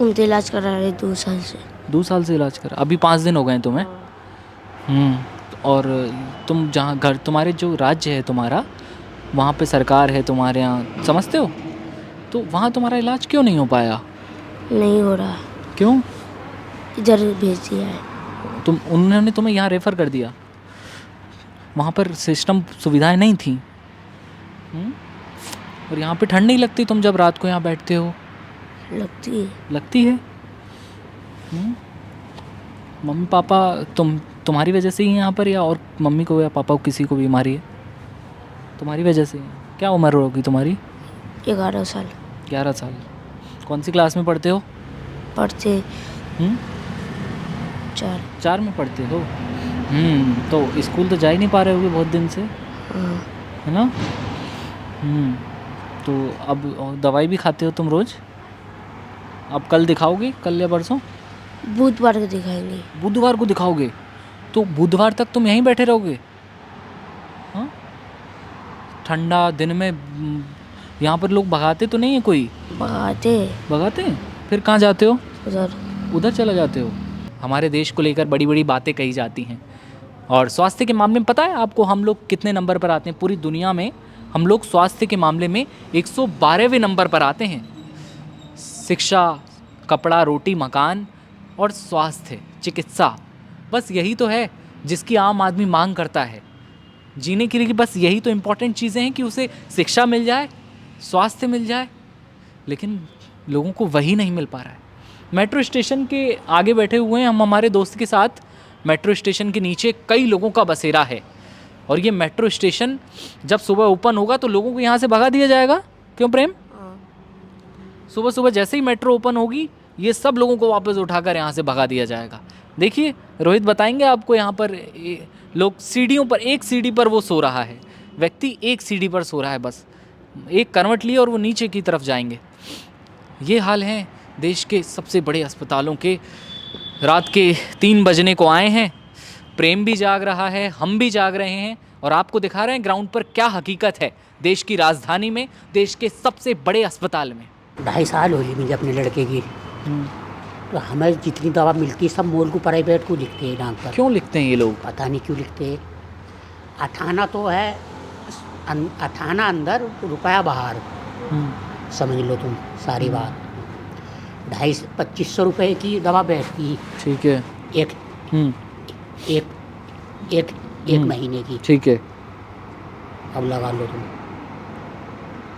उनसे इलाज करा रहे 2 साल से। 2 साल से इलाज कर, अभी 5 दिन हो गए तुम्हें? और तुम जहाँ घर, तुम्हारे जो राज्य है तुम्हारा, वहाँ पे सरकार है तुम्हारे यहाँ, समझते हो? तो वहाँ तुम्हारा इलाज क्यों नहीं हो पाया? नहीं हो रहा। क्यों? इधर भेज दिया है। उन्होंने तुम्हें यहाँ रेफ़र कर दिया? वहाँ पर सिस्टम सुविधाएं नहीं थी? और यहाँ पे ठंड नहीं लगती तुम जब रात को यहाँ बैठते हो? लगती है। मम्मी पापा तुम्हारी वजह से ही यहाँ पर, या और मम्मी को या पापा को किसी को बीमारी है? तुम्हारी वजह से। क्या उम्र होगी तुम्हारी? 11 साल। 11 साल। कौन सी क्लास में पढ़ते हो? पढ़ते 4 में पढ़ते हो। तो स्कूल तो जा ही नहीं पा रहे होगे बहुत दिन से, है ना? तो अब दवाई भी खाते हो तुम रोज़? अब कल दिखाओगे, कल या परसों? बुधवार को दिखाएंगे। बुधवार को दिखाओगे? तो बुधवार तक तुम यहीं बैठे रहोगे? हाँ, ठंडा दिन में यहाँ पर लोग भगाते तो नहीं है कोई? भगाते हैं? फिर कहाँ जाते हो? उधर चला जाते हो। हमारे देश को लेकर बड़ी बड़ी बातें कही जाती हैं, और स्वास्थ्य के मामले में पता है आपको हम लोग कितने नंबर पर आते हैं? पूरी दुनिया में हम लोग स्वास्थ्य के मामले में 112वें नंबर पर आते हैं। शिक्षा, कपड़ा, रोटी, मकान और स्वास्थ्य, चिकित्सा, बस यही तो है जिसकी आम आदमी मांग करता है जीने के लिए। बस यही तो इम्पॉर्टेंट चीज़ें हैं कि उसे शिक्षा मिल जाए, स्वास्थ्य मिल जाए, लेकिन लोगों को वही नहीं मिल पा रहा है। मेट्रो स्टेशन के आगे बैठे हुए हैं हम हमारे दोस्त के साथ। मेट्रो स्टेशन के नीचे कई लोगों का बसेरा है, और ये मेट्रो स्टेशन जब सुबह ओपन होगा तो लोगों को यहाँ से भगा दिया जाएगा। क्यों प्रेम? सुबह सुबह जैसे ही मेट्रो ओपन होगी, ये सब लोगों को वापस उठाकर यहाँ से भगा दिया जाएगा। देखिए रोहित बताएंगे आपको, यहाँ पर लोग सीढ़ियों पर, एक सीढ़ी पर वो सो रहा है, व्यक्ति एक सीढ़ी पर सो रहा है, बस एक करवट लिए और वो नीचे की तरफ जाएंगे। ये हाल है देश के सबसे बड़े अस्पतालों के। रात के 3 बजने को आए हैं, प्रेम भी जाग रहा है, हम भी जाग रहे हैं, और आपको दिखा रहे हैं ग्राउंड पर क्या हकीकत है देश की राजधानी में, देश के सबसे बड़े अस्पताल में। 2.5 साल हो गई मुझे अपने लड़के की। तो हमें जितनी दवा मिलती है सब मोल को प्राइवेट को लिखते हैं डॉक्टर। क्यों लिखते हैं ये लोग? पता नहीं क्यों लिखते हैं। 58 तो है, 58 अंदर, रुपया बाहर, समझ लो तुम सारी बात। 250-2500 रुपये की दवा बैठती। ठीक है। एक एक महीने की। ठीक है। अब लगा लो तुम।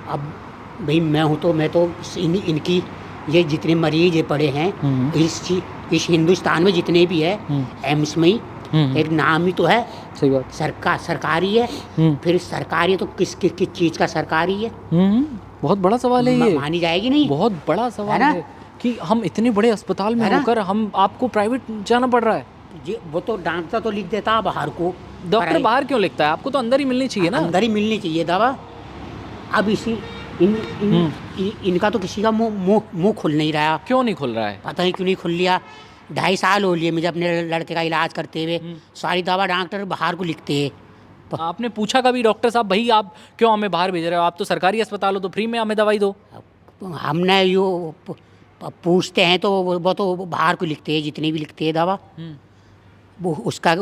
अब भाई मैं तो इनकी ये जितने मरीज ये पड़े हैं इस हिंदुस्तान में जितने भी है एम्स में एक नाम ही तो है। सही बात। सरकारी है। फिर सरकारी है तो किस चीज का सरकारी है? बहुत बड़ा सवाल है ये। मानी जाएगी नहीं। बहुत बड़ा सवाल है कि हम इतने बड़े अस्पताल में होकर हम आपको प्राइवेट जाना पड़ रहा है। वो तो डॉक्टर तो लिख देता बाहर को। डॉक्टर बाहर क्यों लिखता है? आपको तो अंदर ही मिलनी चाहिए ना। अंदर ही मिलनी चाहिए दवा। अब इनका तो किसी का मुंह खुल नहीं रहा। क्यों नहीं खुल रहा है? पता ही क्यों नहीं खुल लिया। 2.5 साल हो लिए मुझे अपने लड़के का इलाज करते हुए। सारी दवा डॉक्टर बाहर को लिखते हैं। आपने पूछा कभी डॉक्टर साहब भाई आप क्यों हमें बाहर भेज रहे हो? आप तो सरकारी अस्पताल हो तो फ्री में हमें दवाई दो। हमने यो पूछते हैं तो वो तो बाहर को लिखते हैं जितनी भी लिखते हैं दवा। वो उसका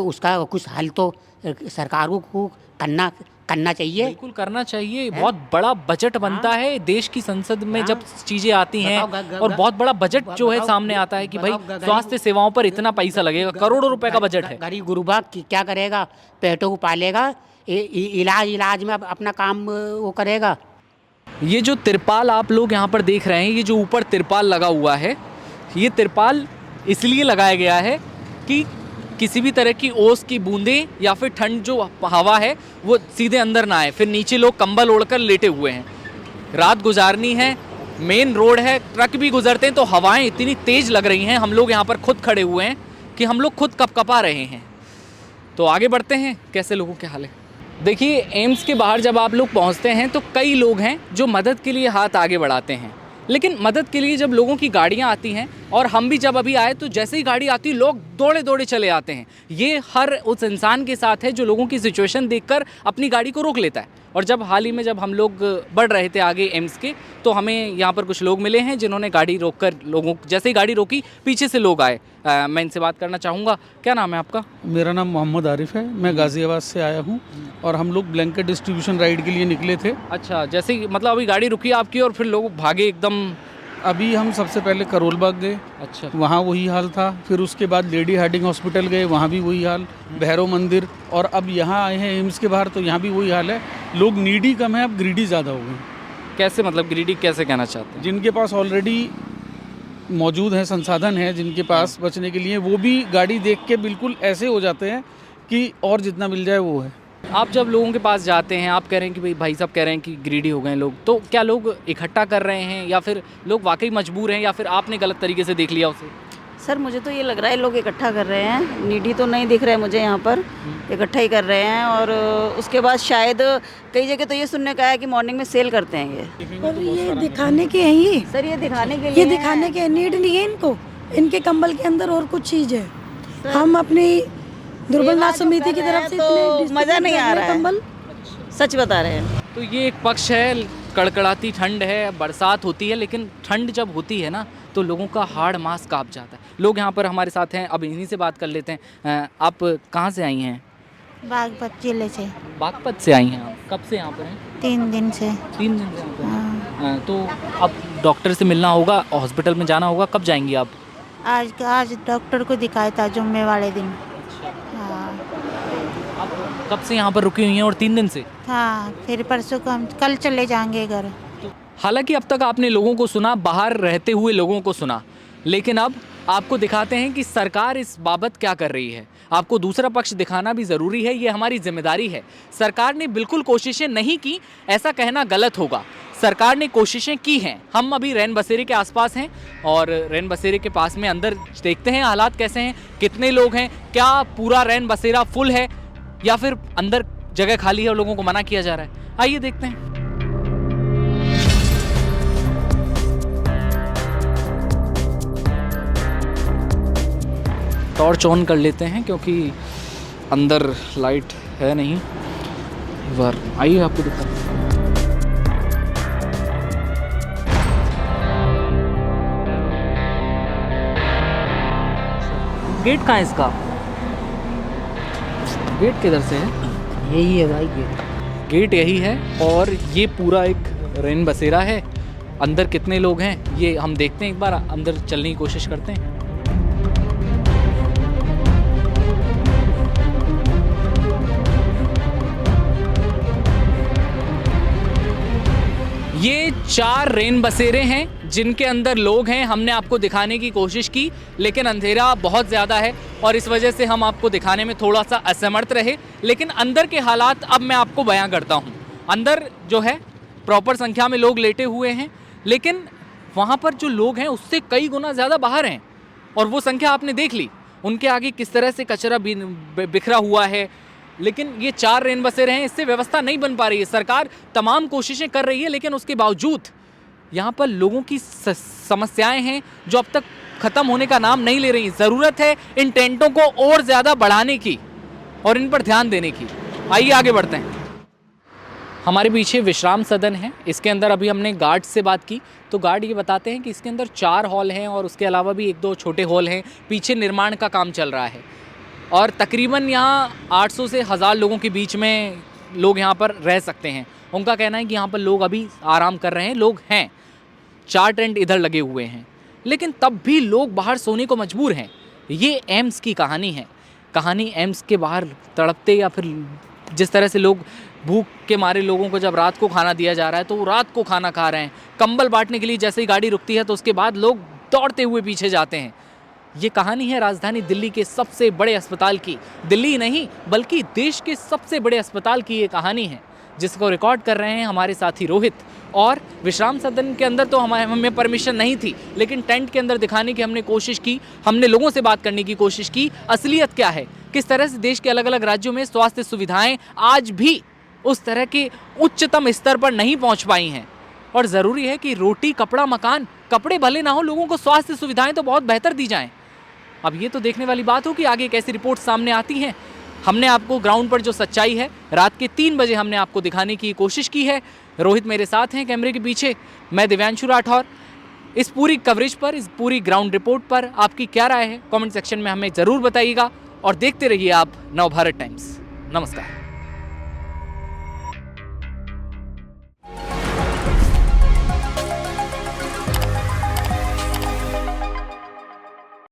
कुछ हल तो सरकार को करना चाहिए। बिल्कुल करना चाहिए। बहुत बड़ा बजट बनता है देश की संसद में जब चीजें आती हैं और बहुत बड़ा बजट जो है सामने आता है कि भाई स्वास्थ्य सेवाओं पर इतना पैसा लगेगा, करोड़ों रुपए का बजट है। गरीब गुरुबा क्या करेगा? पेटों को पालेगा, इलाज में अपना काम वो करेगा। ये जो तिरपाल आप लोग यहाँ पर देख रहे हैं, ये जो ऊपर तिरपाल लगा हुआ है, ये तिरपाल इसलिए लगाया गया है कि किसी भी तरह की ओस की बूंदें या फिर ठंड जो हवा है वो सीधे अंदर ना आए। फिर नीचे लोग कंबल ओढ़कर लेटे हुए हैं। रात गुजारनी है, मेन रोड है, ट्रक भी गुजरते हैं तो हवाएं इतनी तेज लग रही हैं। हम लोग यहाँ पर खुद खड़े हुए हैं कि हम लोग खुद कपकपा रहे हैं। तो आगे बढ़ते हैं, कैसे लोगों के हाल है। देखिए एम्स के बाहर जब आप लोग पहुँचते हैं तो कई लोग हैं जो मदद के लिए हाथ आगे बढ़ाते हैं, लेकिन मदद के लिए जब लोगों की गाड़ियां आती हैं और हम भी जब अभी आए तो जैसे ही गाड़ी आती है लोग दौड़े दौड़े चले आते हैं। ये हर उस इंसान के साथ है जो लोगों की सिचुएशन देखकर अपनी गाड़ी को रोक लेता है। और जब हाल ही में जब हम लोग बढ़ रहे थे आगे एम्स के तो हमें यहाँ पर कुछ लोग मिले हैं जिन्होंने गाड़ी रोककर लोगों जैसे ही गाड़ी रोकी पीछे से लोग आए। मैं इनसे बात करना चाहूँगा। क्या नाम है आपका? मेरा नाम मोहम्मद आरिफ है। मैं गाज़ियाबाद से आया हूँ और हम लोग ब्लैंकेट डिस्ट्रीब्यूशन राइड के लिए निकले थे। अच्छा, जैसे ही मतलब अभी गाड़ी रुकी आपकी और फिर लोग भागे एकदम? अभी हम सबसे पहले करोल बाग गए। अच्छा। वहाँ वही हाल था। फिर उसके बाद लेडी हार्डिंग हॉस्पिटल गए, वहाँ भी वही हाल। भैरव मंदिर, और अब यहाँ आए हैं एम्स के बाहर तो यहाँ भी वही हाल है। लोग नीडी कम है, अब ग्रीडी ज़्यादा हो गए। कैसे मतलब ग्रीडी कैसे कहना चाहते हैं? जिनके पास ऑलरेडी मौजूद है, संसाधन है जिनके पास बचने के लिए, वो भी गाड़ी देख के बिल्कुल ऐसे हो जाते हैं कि और जितना मिल जाए वो है। आप जब लोगों के पास जाते हैं, आप कह रहे हैं कि भाई साहब कह रहे हैं कि ग्रीडी हो गए लोग, तो क्या लोग इकट्ठा कर रहे हैं या फिर लोग वाकई मजबूर हैं या फिर आपने गलत तरीके से देख लिया उसे? सर मुझे तो ये लग रहा है लोग इकट्ठा कर रहे हैं। नीडी तो नहीं दिख रहा है मुझे यहाँ पर, इकट्ठा ही कर रहे हैं। और उसके बाद शायद कई जगह तो ये सुनने का है कि मॉर्निंग में सेल करते हैं ये। और ये दिखाने के हैं ये सर, ये दिखाने के लिए, ये दिखाने के नीड नहीं है इनको। इनके कंबल के अंदर और कुछ चीज़ है। हम अपनी दुर्बलनाथ समिति की तरफ से तो मज़ा नहीं आ रहा है, कंबल सच बता रहे हैं। तो ये एक पक्ष है, कड़कड़ाती ठंड है, बरसात होती है, लेकिन ठंड जब होती है ना तो लोगों का हाड़ मांस कांप जाता है। लोग यहाँ पर हमारे साथ हैं, अब इन्हीं से बात कर लेते हैं। आप कहाँ से आई हैं? बागपत जिले से। बागपत से आई हैं आप? कब से यहाँ पर हैं? 3 दिन से। 3 दिन से यहाँ पर हैं। तो अब डॉक्टर से मिलना होगा, हॉस्पिटल में जाना होगा, कब जाएंगी आप? आज डॉक्टर को दिखाया था जुम्मे वाले दिन। कब से यहाँ पर रुकी हुई हैं और 3 दिन से? हाँ, फिर परसों को हम कल चले जाएंगे घर। हालांकि अब तक आपने लोगों को सुना, बाहर रहते हुए लोगों को सुना, लेकिन अब आपको दिखाते हैं कि सरकार इस बाबत क्या कर रही है। आपको दूसरा पक्ष दिखाना भी ज़रूरी है, ये हमारी जिम्मेदारी है। सरकार ने बिल्कुल कोशिशें नहीं की, ऐसा कहना गलत होगा। सरकार ने कोशिशें की हैं। हम अभी रैन बसेरे के आसपास हैं और रैन बसेरे के पास में अंदर देखते हैं हालात कैसे हैं, कितने लोग हैं, क्या पूरा रैन बसेरा फुल है या फिर अंदर जगह खाली है और लोगों को मना किया जा रहा है। आइए देखते हैं। टॉर्च ऑन कर लेते हैं क्योंकि अंदर लाइट है नहीं। एक बार आइए आपको दिखाते हैं। गेट कहाँ है इसका? गेट किधर से है? यही है भाई गेट। गेट यही है और ये पूरा एक रैन बसेरा है। अंदर कितने लोग हैं ये हम देखते हैं, एक बार अंदर चलने की कोशिश करते हैं। 4 रेन बसेरे हैं जिनके अंदर लोग हैं। हमने आपको दिखाने की कोशिश की, लेकिन अंधेरा बहुत ज़्यादा है और इस वजह से हम आपको दिखाने में थोड़ा सा असमर्थ रहे। लेकिन अंदर के हालात अब मैं आपको बयां करता हूं। अंदर जो है प्रॉपर संख्या में लोग लेटे हुए हैं, लेकिन वहाँ पर जो लोग हैं उससे कई गुना ज़्यादा बाहर हैं और वो संख्या आपने देख ली। उनके आगे किस तरह से कचरा बिखरा हुआ है। लेकिन ये 4 रेन बसेरे हैं, इससे व्यवस्था नहीं बन पा रही है। सरकार तमाम कोशिशें कर रही है, लेकिन उसके बावजूद यहाँ पर लोगों की समस्याएं हैं जो अब तक ख़त्म होने का नाम नहीं ले रही। ज़रूरत है इन टेंटों को और ज़्यादा बढ़ाने की और इन पर ध्यान देने की। आइए आगे बढ़ते हैं। हमारे पीछे विश्राम सदन है। इसके अंदर अभी हमने गार्ड से बात की तो गार्ड ये बताते हैं कि इसके अंदर 4 हॉल हैं और उसके अलावा भी 1-2 छोटे हॉल हैं। पीछे निर्माण का काम चल रहा है और तकरीबन यहाँ 800 से 1000 लोगों के बीच में लोग यहाँ पर रह सकते हैं। उनका कहना है कि यहाँ पर लोग अभी आराम कर रहे हैं, लोग हैं। 4 टेंट इधर लगे हुए हैं, लेकिन तब भी लोग बाहर सोने को मजबूर हैं। ये एम्स की कहानी है। कहानी एम्स के बाहर तड़पते या फिर जिस तरह से लोग भूख के मारे लोगों को जब रात को खाना दिया जा रहा है तो वो रात को खाना खा रहे हैं। कंबल बांटने के लिए जैसे ही गाड़ी रुकती है तो उसके बाद लोग दौड़ते हुए पीछे जाते हैं। ये कहानी है राजधानी दिल्ली के सबसे बड़े अस्पताल की। दिल्ली नहीं बल्कि देश के सबसे बड़े अस्पताल की ये कहानी है, जिसको रिकॉर्ड कर रहे हैं हमारे साथी रोहित। और विश्राम सदन के अंदर तो हमें परमिशन नहीं थी, लेकिन टेंट के अंदर दिखाने की हमने कोशिश की। हमने लोगों से बात करने की कोशिश की, असलियत क्या है, किस तरह से देश के अलग अलग राज्यों में स्वास्थ्य सुविधाएं आज भी उस तरह के उच्चतम स्तर पर नहीं पहुंच पाई हैं। और ज़रूरी है कि रोटी कपड़ा मकान, कपड़े भले ना हो, लोगों को स्वास्थ्य सुविधाएं तो बहुत बेहतर दी जाएं। अब ये तो देखने वाली बात हो कि आगे कैसी रिपोर्ट सामने आती हैं। हमने आपको ग्राउंड पर जो सच्चाई है रात के 3 बजे हमने आपको दिखाने की कोशिश की है। रोहित मेरे साथ हैं कैमरे के पीछे, मैं दिव्यांशु राठौर। इस पूरी कवरेज पर, इस पूरी ग्राउंड रिपोर्ट पर आपकी क्या राय है कमेंट सेक्शन में हमें ज़रूर बताइएगा और देखते रहिए आप नवभारत टाइम्स। नमस्कार।